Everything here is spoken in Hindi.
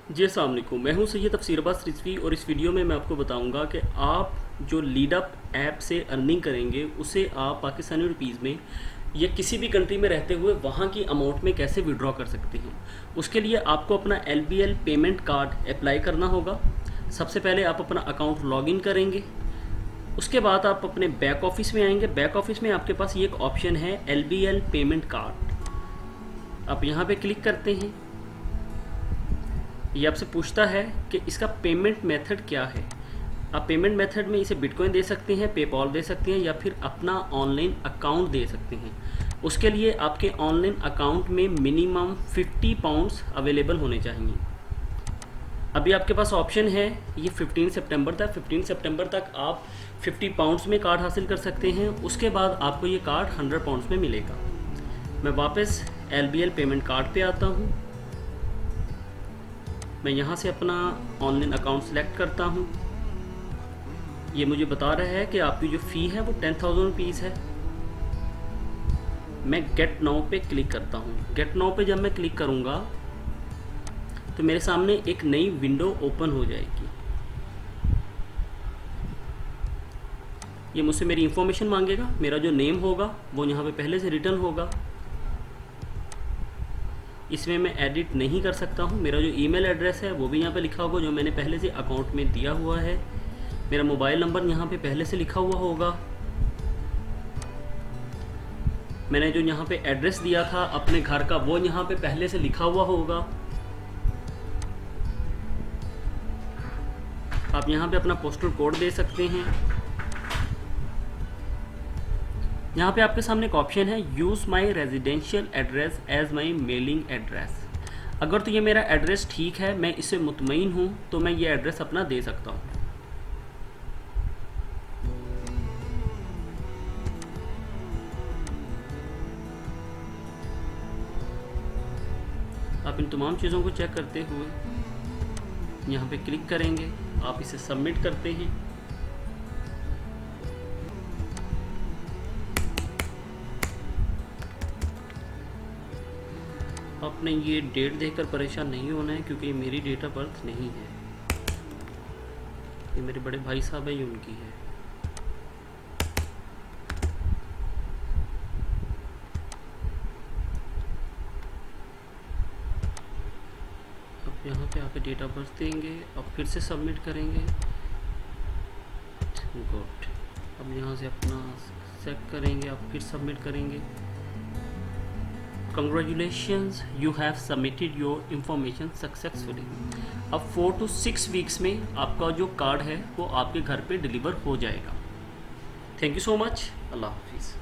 जी अस्सलाम वालेकुम, मैं हूं सैयद तफसीर अब्बास रिजवी और इस वीडियो में मैं आपको बताऊंगा कि आप जो लीडअप ऐप से अर्निंग करेंगे उसे आप पाकिस्तानी रुपीज़ में या किसी भी कंट्री में रहते हुए वहाँ की अमाउंट में कैसे विड्रॉ कर सकते हैं। उसके लिए आपको अपना LBL पेमेंट कार्ड अप्लाई करना होगा। सबसे पहले आप अपना अकाउंट लॉगिन करेंगे। उसके बाद आप अपने बैक ऑफिस में आएंगे। बैक ऑफिस में आपके पास ये एक ऑप्शन है LBL पेमेंट कार्ड, आप यहाँ पे क्लिक करते हैं। ये आपसे पूछता है कि इसका पेमेंट मेथड क्या है। आप पेमेंट मेथड में इसे बिटकॉइन दे सकते हैं, पेपॉल दे सकते हैं या फिर अपना ऑनलाइन अकाउंट दे सकते हैं। उसके लिए आपके ऑनलाइन अकाउंट में मिनिमम 50 पाउंड्स अवेलेबल होने चाहिए। अभी आपके पास ऑप्शन है ये 15 सितंबर तक। 15 सितंबर तक आप 50 पाउंड्स में कार्ड हासिल कर सकते हैं। उसके बाद आपको ये कार्ड 100 पाउंड्स में मिलेगा। मैं वापस LBL पेमेंट कार्ड पे आता हूँ। मैं यहाँ से अपना ऑनलाइन अकाउंट सेलेक्ट करता हूँ। ये मुझे बता रहा है कि आपकी जो फ़ी है वो 10,000 रुपीज़ है। मैं गेट नाउ पे क्लिक करता हूँ। गेट नाउ पे जब मैं क्लिक करूँगा तो मेरे सामने एक नई विंडो ओपन हो जाएगी। ये मुझसे मेरी इंफॉर्मेशन मांगेगा। मेरा जो नेम होगा वो यहाँ पे पहले से रिटर्न होगा। इसमें मैं एडिट नहीं कर सकता हूँ। मेरा जो ईमेल एड्रेस है वो भी यहाँ पे लिखा होगा जो मैंने पहले से अकाउंट में दिया हुआ है। मेरा मोबाइल नंबर यहाँ पे पहले से लिखा हुआ होगा। मैंने जो यहाँ पे एड्रेस दिया था अपने घर का वो यहाँ पे पहले से लिखा हुआ होगा। आप यहाँ पे अपना पोस्टल कोड दे सकते हैं। यहाँ पे आपके सामने एक ऑप्शन है use my residential address as my mailing address. अगर तो ये मेरा एड्रेस ठीक है, मैं इससे मुतमईन हूँ, तो मैं ये एड्रेस अपना दे सकता हूँ। आप इन तमाम चीज़ों को चेक करते हुए यहाँ पे क्लिक करेंगे। आप इसे सबमिट करते हैं। आपने ये डेट देखकर परेशान नहीं होना है क्योंकि ये मेरी डेट ऑफ बर्थ नहीं है, ये मेरे बड़े भाई साहब है, ये उनकी है। अब यहाँ पे आके डेट ऑफ बर्थ देंगे और फिर से सबमिट करेंगे। गुड। अब यहाँ से अपना चेक करेंगे, आप फिर सबमिट करेंगे। Congratulations, you have submitted your information successfully। अब 4 to 6 वीक्स में आपका जो कार्ड है वो आपके घर पे डिलीवर हो जाएगा। Thank you so much. अल्लाह हाफिज़।